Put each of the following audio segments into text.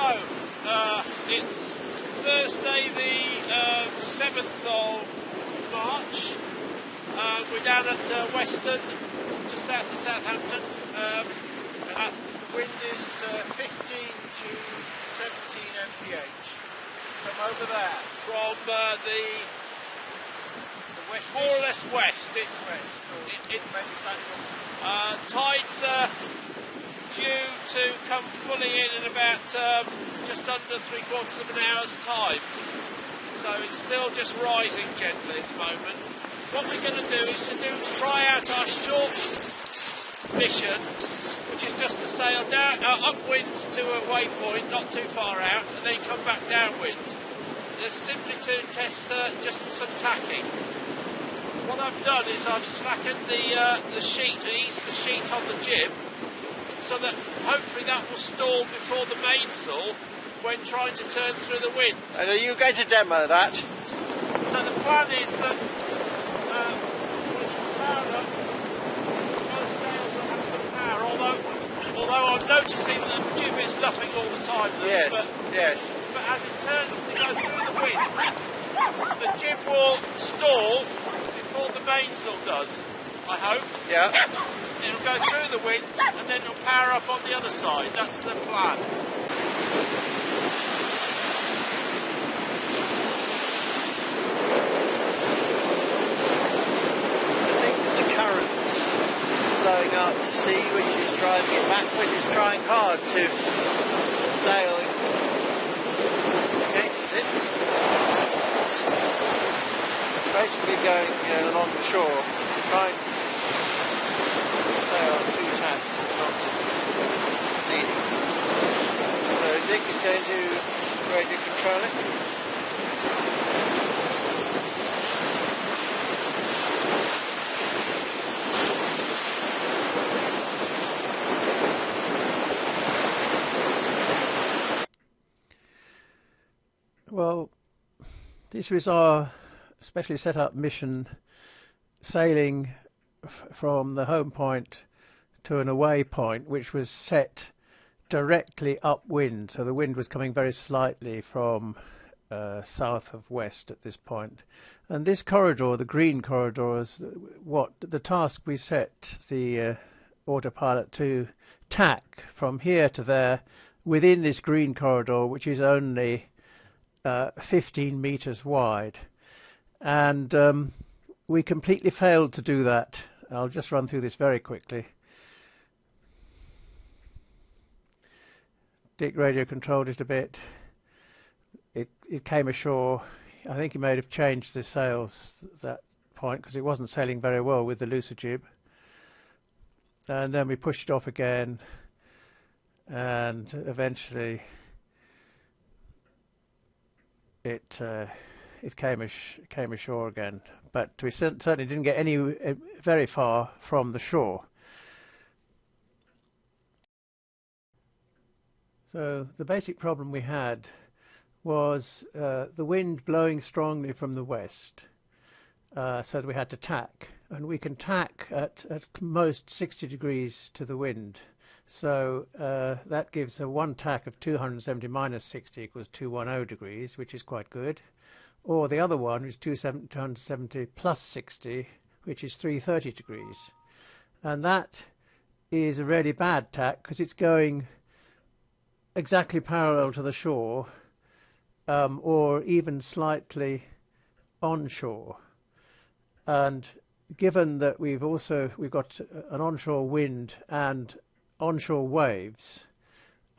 It's Thursday the 7th of March. We're down at Weston, just south of Southampton. And the wind is 15 to 17 mph from over there, from the west, more or less west. Maybe slightly north. Tides are due to come fully in about just under 3/4 of an hour's time. So it's still just rising gently at the moment. What we're going to do is try out our short mission, which is just to sail down upwind to a waypoint, not too far out, and then come back downwind. Just simply to test just some tacking. What I've done is I've slackened the sheet, eased the sheet on the jib, so that hopefully that will stall before the mainsail when trying to turn through the wind. And are you going to demo that? So the plan is that power up, both sails will have some power, although I'm noticing that the jib is luffing all the time. Yes, But as it turns to go through the wind, the jib will stall before the mainsail does, I hope. Yeah. It'll go through the wind and then it'll power up on the other side. That's the plan. I think the current's blowing out to sea, which is driving it back, which is trying hard to sail against it. Basically going along the shore, trying to sail on two tacks and not succeeding. So Dick is going to radio control it. Well, this was our specially set up mission, sailing from the home point to an away point, which was set directly upwind, so the wind was coming very slightly from south of west at this point. And this corridor, the green corridor, is what the task we set the autopilot to tack from here to there within this green corridor, which is only 15 meters wide. And we completely failed to do that. I'll just run through this very quickly. Dick radio controlled it a bit. It came ashore. I think he may have changed the sails at that point because it wasn't sailing very well with the looser jib. And then we pushed it off again, and eventually it came ashore again. But we certainly didn't get very far from the shore. So the basic problem we had was the wind blowing strongly from the west, so that we had to tack, and we can tack at most 60 degrees to the wind. So that gives a one tack of 270 minus 60 equals 210 degrees, which is quite good. Or the other one is 270 plus 60, which is 330 degrees. And that is a really bad tack because it's going exactly parallel to the shore, or even slightly onshore. And given that we've got an onshore wind and onshore waves,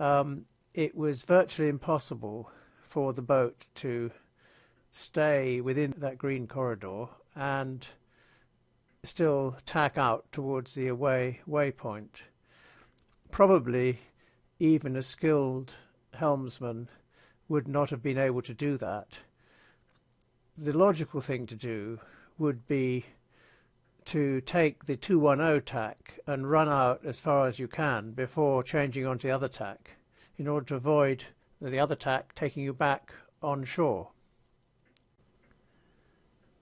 it was virtually impossible for the boat to stay within that green corridor and still tack out towards the away waypoint. Probably even a skilled helmsman would not have been able to do that. The logical thing to do would be to take the 210 tack and run out as far as you can before changing onto the other tack, in order to avoid the other tack taking you back on shore.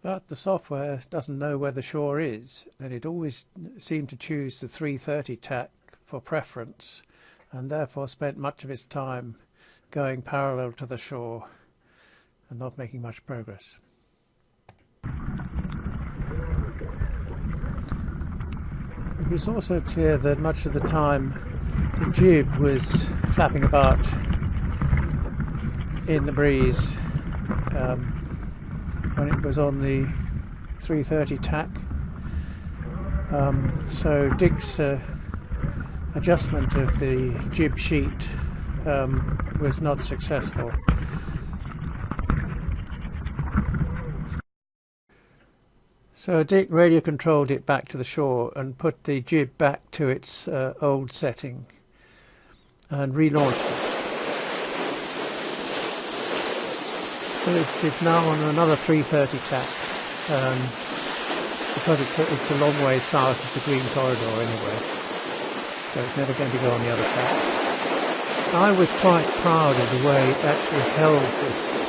But the software doesn't know where the shore is, and it always seemed to choose the 330 tack for preference, and therefore spent much of its time going parallel to the shore and not making much progress. It was also clear that much of the time the jib was flapping about in the breeze when it was on the 330 tack. So Dick's adjustment of the jib sheet was not successful. So Dick radio controlled it back to the shore and put the jib back to its old setting and relaunched it. So it's now on another 330 tack because it's a long way south of the Green Corridor anyway, so it's never going to go on the other tack. I was quite proud of the way it actually held this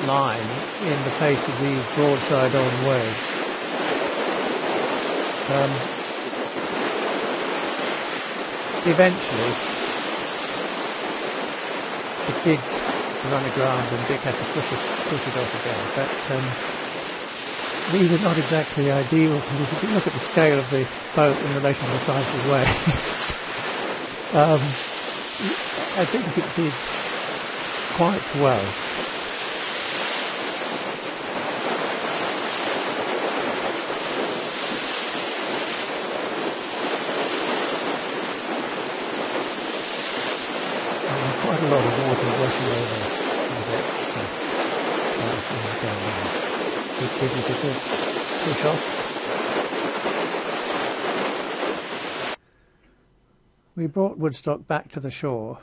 line in the face of these broadside on waves. Eventually it did run aground and Dick had to push it off again, but these are not exactly ideal conditions. If you look at the scale of the boat in relation to the size of the waves, I think it did quite well. Quite a lot of water washing over the decks, so things going on. Good push off. We brought Woodstock back to the shore,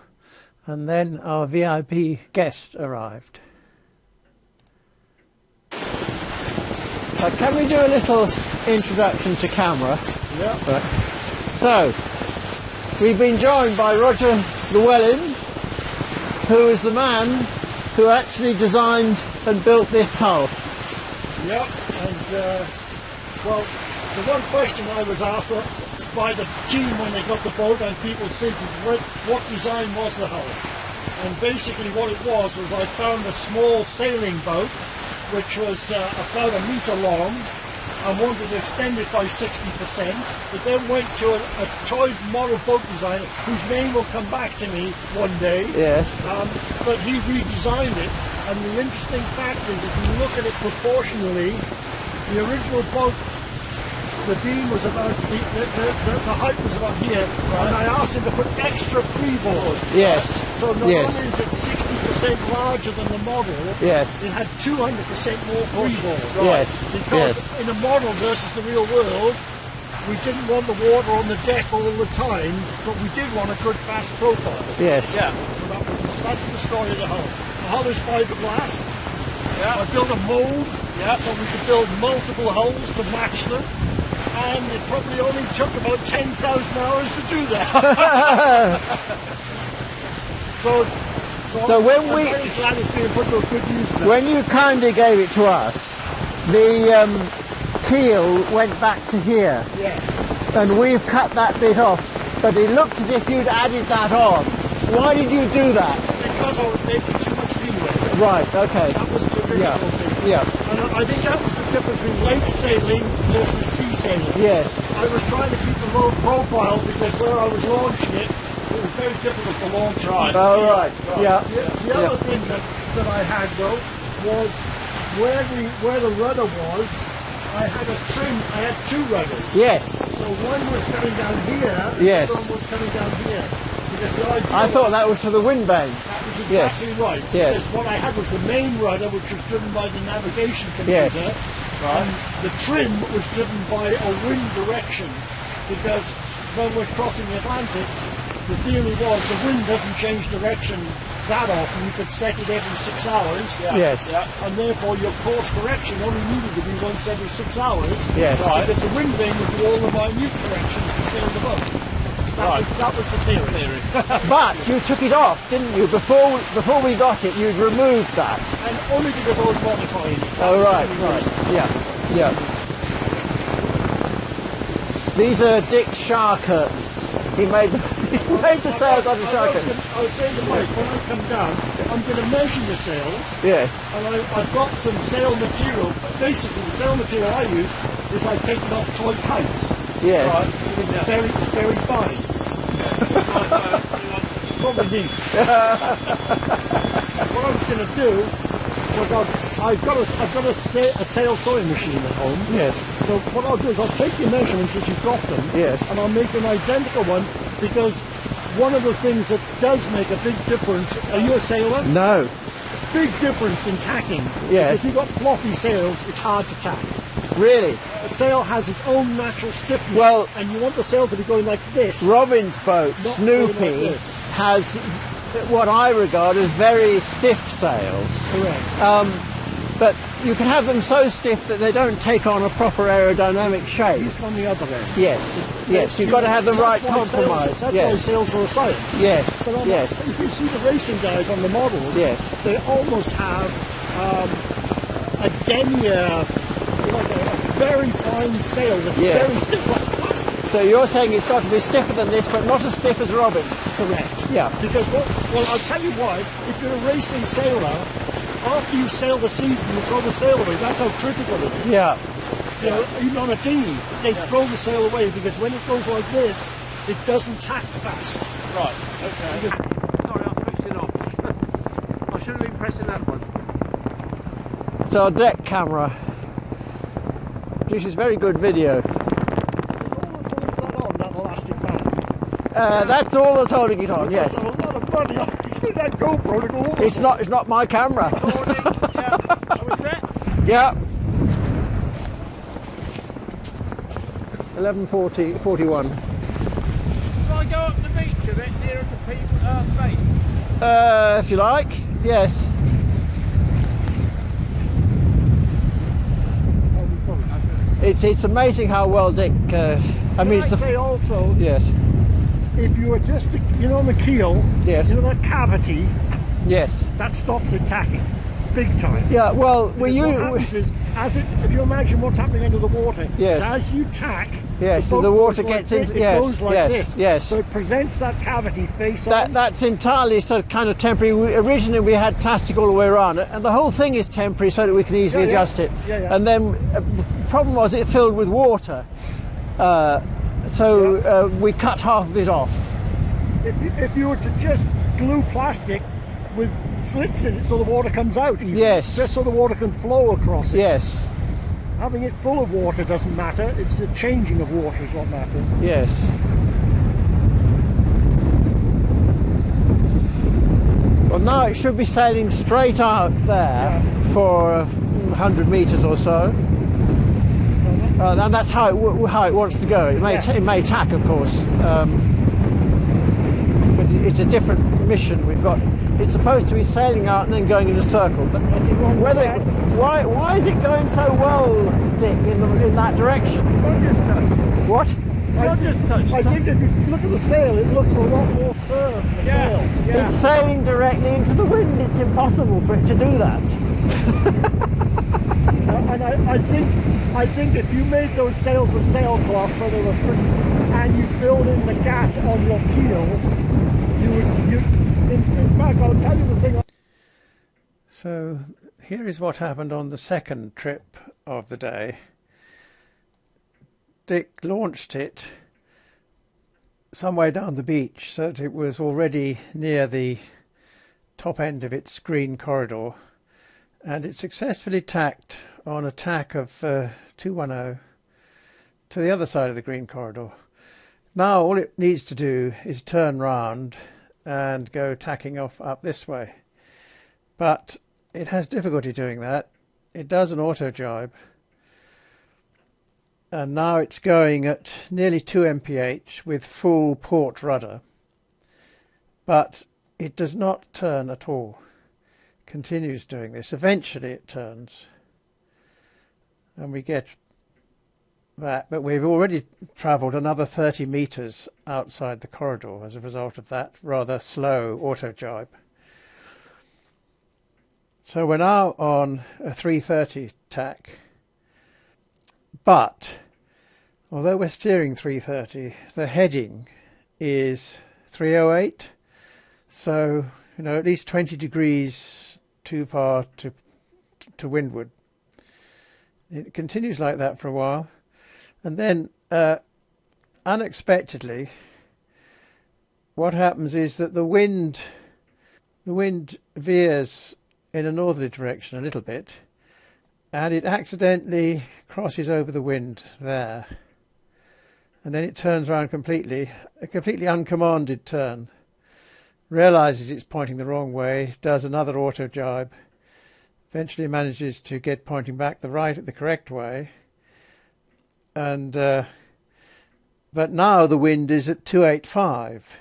and then our VIP guest arrived. Can we do a little introduction to camera? Yeah. Right. So, we've been joined by Roger Llewellyn, who is the man who actually designed and built this hull. Yep, and well, the one question I was asked by the team when they got the boat, and people since, is what design was the hull? And basically what it was I found a small sailing boat which was about a metre long and wanted to extend it by 60%, but then went to a toy model boat designer whose name will come back to me one day. Yes. But he redesigned it, and the interesting fact is if you look at it proportionally, the original boat, the beam was about, the height was about here, right. And I asked him to put extra freeboard. Yes. So not only is it 60% larger than the model, yes, it had 200% more freeboard. Right. Yes. Because in a model versus the real world, we didn't want the water on the deck all the time, but we did want a good fast profile. Yes. Yeah. So that's the story of the hull. The hull is fiberglass. Yeah. I built a mould, Yeah. so we could build multiple hulls to match them. And it probably only took about 10,000 hours to do that. so when I'm very glad it's being put to a good use now. when you kindly gave it to us, the keel went back to here, Yeah. and we've cut that bit off, but it looked as if you'd added that on. Why did you do that? Because I was making too much leeway. Right, okay. That was the original thing. Yeah. And I think that was the difference between lake sailing versus sea sailing. Yes. I was trying to keep the low profile because where I was launching it, it was very difficult to launch. Right. Oh, right. Yeah. The other thing that I had though was where the rudder was, I had a trim. I had two rudders. Yes. So one was coming down here. Yes. The other one was coming down here. Because the idea I thought that was for the wind vane. that was exactly right. Yes. Because what I had was the main rudder, which was driven by the navigation computer. Yes. And the trim was driven by a wind direction. Because when we're crossing the Atlantic, the theory was the wind doesn't change direction that often. You could set it every 6 hours. Yeah. Yes. Yeah. And therefore your course correction only needed to be once every 6 hours. Yes. Right. Because the wind vane would do all the minute corrections to sail the boat. That was the theory. But you took it off, didn't you? Before we got it, you'd removed that. And only because I was modifying it. Oh, right, right. Yeah, yeah. These are Dick's shower curtains. He made them made the sails out of tacking. I was saying to Mike, when I come down, I'm going to measure the sails. Yes. And I've got some sail material. Basically, the sail material I use is I take it off toy kites. Yes. Right? It's very, very fine. Probably neat. What I was going to do was I've got a sail sewing machine at home. Yes. So what I'll do is I'll take your measurements as you've got them. Yes. And I'll make an identical one, because one of the things that does make a big difference, are you a sailor? No. Big difference in tacking. Yes. Is if you've got floppy sails, it's hard to tack. Really? A sail has its own natural stiffness, Well, and you want the sail to be going like this. Robin's boat, Not going like Snoopy, this. has what I regard as very stiff sails. Correct. But you can have them so stiff that they don't take on a proper aerodynamic shape. Just on the other end. Yes, yes, you've got to have the right compromise. That's why Yes, sails are a science. yes, But yes, if you see the racing guys on the models, yes. they almost have a denier, like a very fine sail that's Yeah. very stiff, like plastic. So you're saying it's got to be stiffer than this, but not as stiff as Robin's? Correct. Yeah. Because well, I'll tell you why. If you're a racing sailor, after you sail the seas and you throw the sail away, that's how critical it is. Yeah. You know, even on a dinghy, they throw the sail away, because when it goes like this, it doesn't tack fast. Right, okay. Sorry, I switched it off. I should have been pressing that one. It's our deck camera. Produces very good video. Is all that on, that elastic band? That's all that's holding it on, yes. That's a lot of money. I need that GoPro to go over. It's not my camera. Yeah. Oh, is that? Yeah. 11:41. Can I go up the beach a bit nearer to people base? If you like, yes. It's amazing how well Dick. I mean, it's the. say also, Yes. if you adjust the, on the keel, Yes. that cavity, Yes. that stops it tacking, big time. Yeah. Well, Because what happens is, if you imagine what's happening under the water, Yes. is as you tack, Yes, boat the water goes like gets this, into. it Yes. goes like Yes. this. Yes. So it presents that cavity face on. That's entirely sort of kind of temporary. Originally we had plastic all the way around it, and the whole thing is temporary so that we can easily Yeah, yeah. adjust it. Yeah, yeah. And then the problem was it filled with water, we cut half of it off. If you were to just glue plastic with slits in it so the water comes out, even, Yes. just so the water can flow across it. Yes. Having it full of water doesn't matter, it's the changing of water is what matters. Yes. Well, now it should be sailing straight out there for 100 metres or so. And that's how it wants to go. It may tack, of course, but it's a different mission we've got. It's supposed to be sailing out and then going in a circle. But why is it going so well, Dick, in that direction? What? Not just touch. I think if you look at the sail, it looks a lot more curved. The sail. Yeah. It's sailing directly into the wind. It's impossible for it to do that. And I think if you made those sails of sailcloth so they were pretty, and you filled in the gap on your keel, in fact, I'll tell you the thing. So here is what happened on the second trip of the day. Dick launched it some way down the beach so that it was already near the top end of its green corridor, and it successfully tacked on a tack of 210 to the other side of the green corridor. Now all it needs to do is turn round and go tacking off up this way, but it has difficulty doing that. It does an auto jibe, and now it's going at nearly 2 mph with full port rudder, but it does not turn at all. Continues doing this. Eventually it turns and we get that, but we've already travelled another 30 metres outside the corridor as a result of that rather slow auto jibe. So we're now on a 330 tack, but although we're steering 330, the heading is 308. So, at least 20 degrees too far to windward. It continues like that for a while, and then unexpectedly, what happens is that the wind veers in a northerly direction a little bit, and it accidentally crosses over the wind there, and then it turns around completely, a completely uncommanded turn, realizes it's pointing the wrong way, does another auto jibe, eventually manages to get pointing back the correct way, and but now the wind is at 285,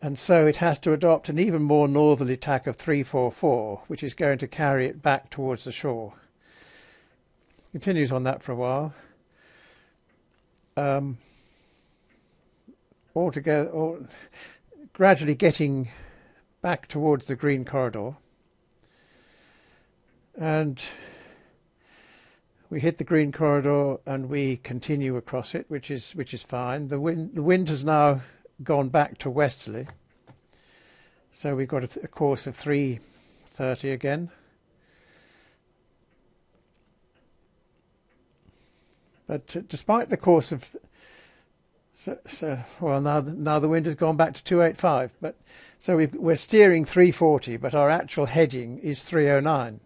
and so it has to adopt an even more northerly tack of 344, which is going to carry it back towards the shore. Continues on that for a while. Gradually getting back towards the green corridor, and we hit the green corridor and we continue across it, which is fine. The wind has now gone back to westerly, so we've got a course of 330 again. But despite the course of now the wind has gone back to 285, but so we're steering 340, but our actual heading is 309.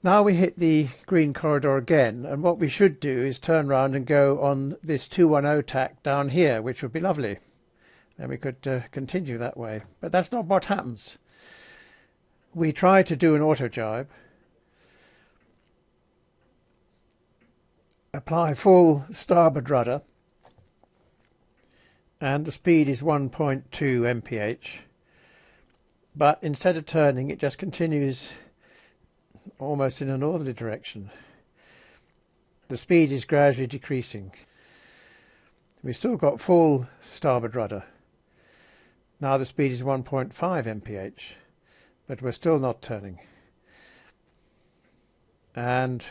Now we hit the green corridor again, and what we should do is turn round and go on this 210 tack down here, which would be lovely. Then we could continue that way, but that's not what happens. We try to do an auto jibe, apply full starboard rudder, and the speed is 1.2 mph, but instead of turning it just continues almost in a northerly direction. The speed is gradually decreasing. We've still got full starboard rudder. Now the speed is 1.5 mph, but we're still not turning. And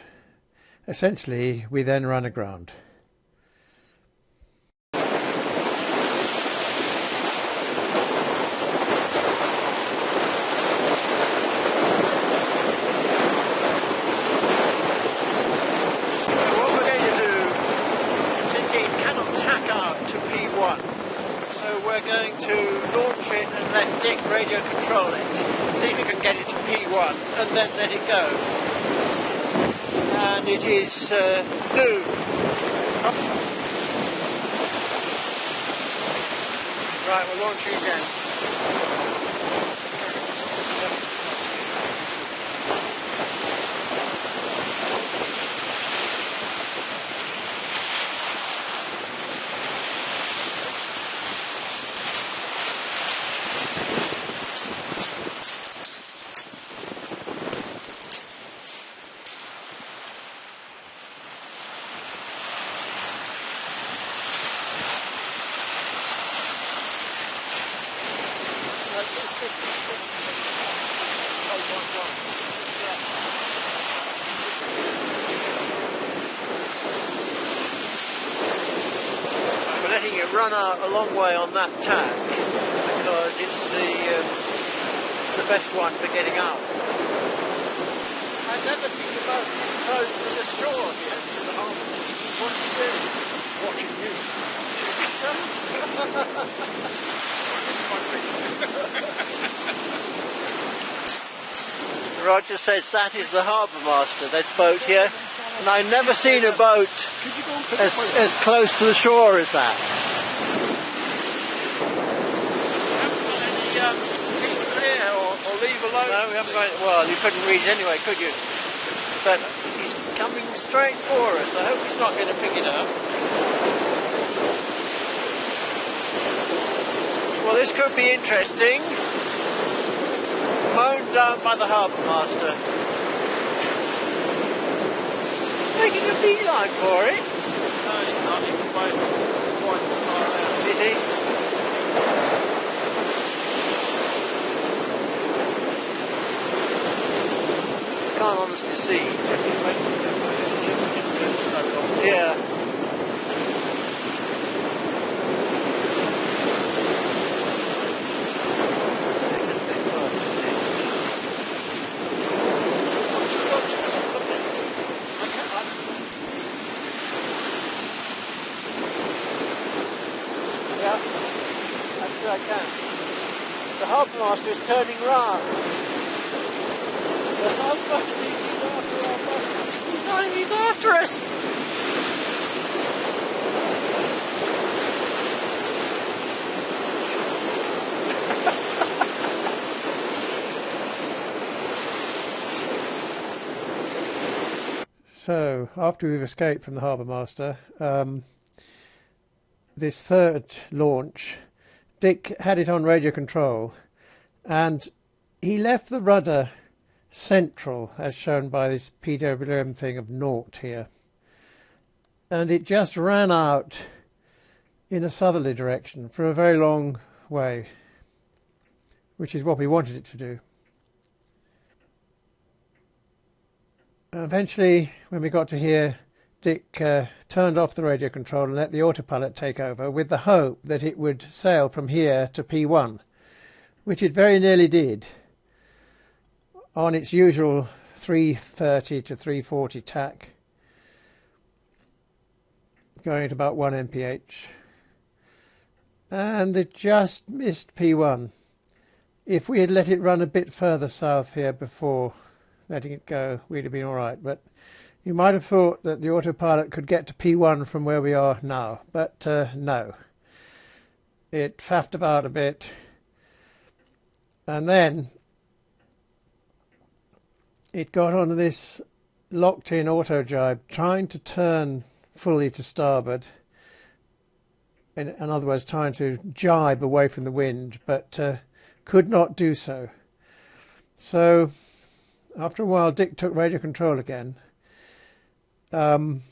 essentially we then run aground. Radio control it, see if we can get it to P1 and then let it go. And it is noon. Right, we're launching again. We're letting it run out a long way on that tack because it's the best one for getting out. I've never seen a boat this close to the shore here, to the harbour. What are you doing? Watching you. Roger says that is the harbour master, that boat here, and I've never seen a boat as close to the shore as that. Clear or leave alone? No, we haven't got it. Well, you couldn't read it anyway, could you? But he's coming straight for us. I hope he's not going to pick it up. Well, this could be interesting. Mown down by the harbour master. He's making a beeline for it. No, he's not even quite so far out. Is he? Can't honestly see. Yeah. as I can. The harbour master is turning round. The harbour master is after our boat. He's going, he's after us! So, after we've escaped from the harbour master, this third launch, Dick had it on radio control, and he left the rudder central, as shown by this PWM thing of 0 here, and it just ran out in a southerly direction for a very long way, which is what we wanted it to do. Eventually, when we got to here, Dick turned off the radio control and let the autopilot take over, with the hope that it would sail from here to P1, which it very nearly did, on its usual 330 to 340 tack, going at about 1 mph. And it just missed P1. If we had let it run a bit further south here before letting it go, we'd have been all right. But you might have thought that the autopilot could get to P1 from where we are now, but no. It faffed about a bit, and then it got onto this locked-in auto jibe, trying to turn fully to starboard, in other words, trying to jibe away from the wind, but could not do so. So after a while, Dick took radio control again, and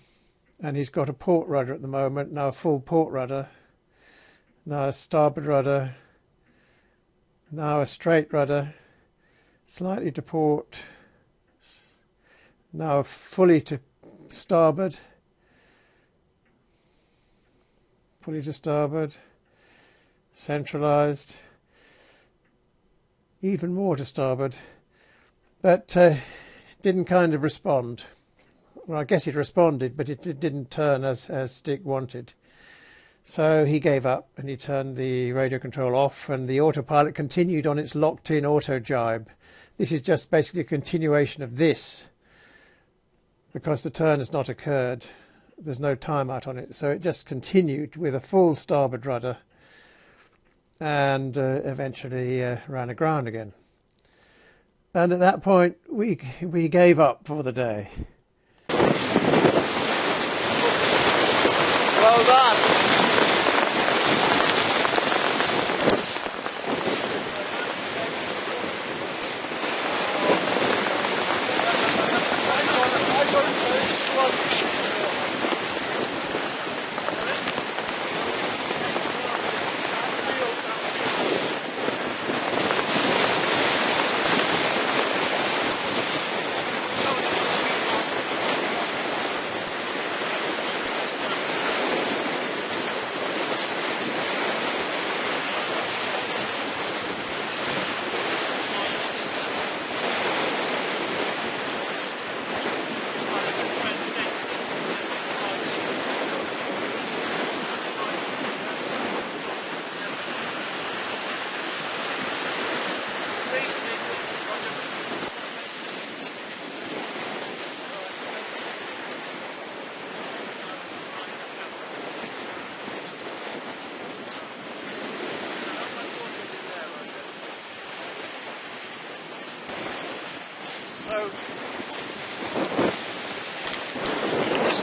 he's got a port rudder at the moment, now a full port rudder, now a starboard rudder, now a straight rudder, slightly to port, now fully to starboard, centralised, even more to starboard. But didn't kind of respond. Well, I guess it responded, but it didn't turn as Dick wanted. So he gave up and he turned the radio control off, and the autopilot continued on its locked-in auto jibe. This is just basically a continuation of this, because the turn has not occurred. There's no timeout on it, so it just continued with a full starboard rudder, and eventually ran aground again. And at that point, we gave up for the day. Well done.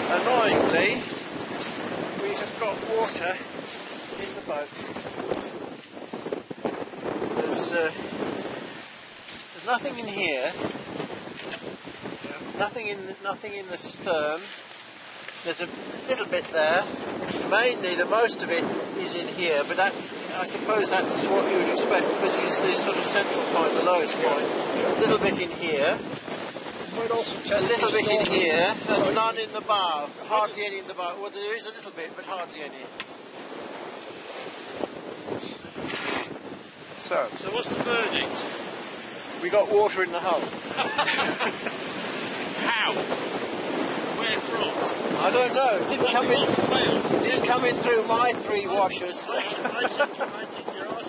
Annoyingly, we have got water in the boat. There's nothing in here. Nothing in the stern. There's a little bit there. Mainly, the most of it is in here, but I suppose that's what you would expect, because it's the sort of central point, the lowest point. A little bit in here. A little bit in here, and none in the bow. Hardly any in the bow. Well, there is a little bit, but hardly any. So what's the verdict? We got water in the hull. How? Where from? I don't know. It didn't come in. Didn't come in through my 3 washers. I think you're asking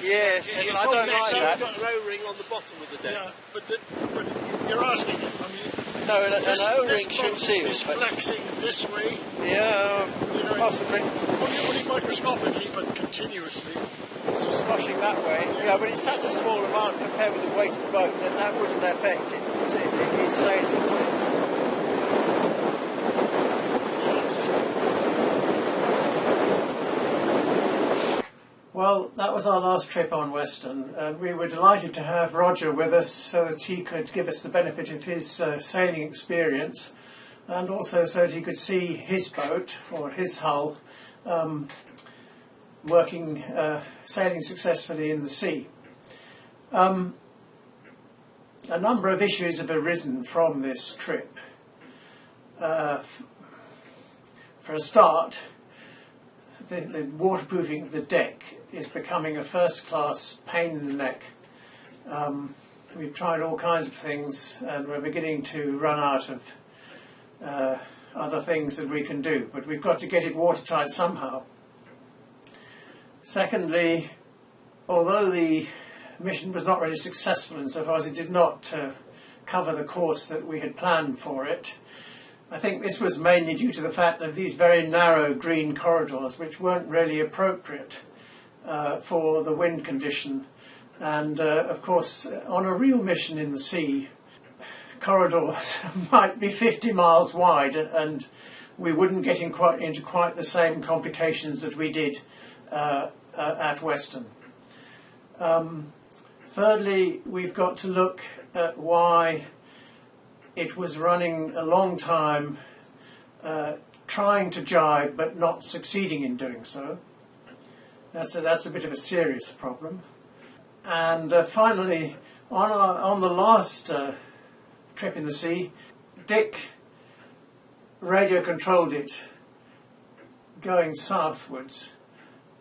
Yes, You've I don't like that. got an O-ring on the bottom of the deck. Yeah, but you're asking it. I mean, No, an O-ring this should boat seal. is But flexing this way, yeah, you know, possibly only microscopically, but continuously. sloshing that way. Yeah, but it's such a small amount compared with the weight of the boat that that wouldn't affect it. It's sailing. Well, that was our last trip on Weston, and we were delighted to have Roger with us so that he could give us the benefit of his sailing experience, and also so that he could see his boat or his hull working, sailing successfully in the sea. A number of issues have arisen from this trip. For a start, the waterproofing of the deck is becoming a first-class pain in the neck. We've tried all kinds of things and we're beginning to run out of other things that we can do, but we've got to get it watertight somehow. Secondly, although the mission was not really successful insofar as it did not cover the course that we had planned for it, I think this was mainly due to the fact of these very narrow green corridors which weren't really appropriate for the wind condition, and of course on a real mission in the sea corridors might be 50 miles wide and we wouldn't get into quite the same complications that we did at Weston. Thirdly, we've got to look at why it was running a long time trying to jibe but not succeeding in doing so. That's a bit of a serious problem. And finally, on the last trip in the sea, Dick radio controlled it going southwards,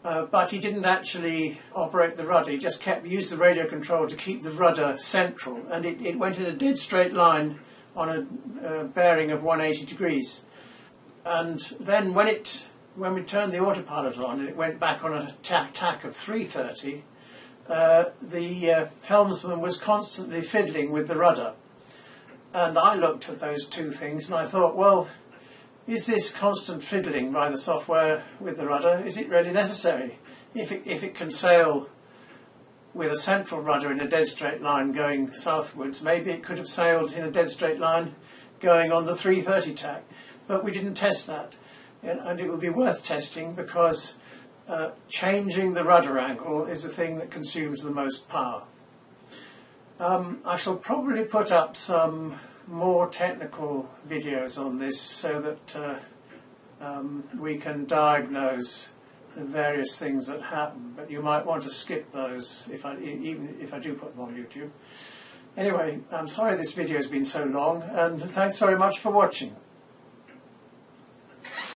but he didn't actually operate the rudder. He just used the radio control to keep the rudder central, and it went in a dead straight line on a bearing of 180 degrees. And then when we turned the autopilot on and it went back on a tack of 330, the helmsman was constantly fiddling with the rudder. And I looked at those two things and I thought, well, is this constant fiddling by the software with the rudder, is it really necessary? If it can sail with a central rudder in a dead straight line going southwards, maybe it could have sailed in a dead straight line going on the 330 tack. But we didn't test that. And it would be worth testing because changing the rudder angle is the thing that consumes the most power. I shall probably put up some more technical videos on this so that we can diagnose the various things that happen, but you might want to skip those even if I do put them on YouTube. Anyway, I'm sorry this video has been so long, and thanks very much for watching.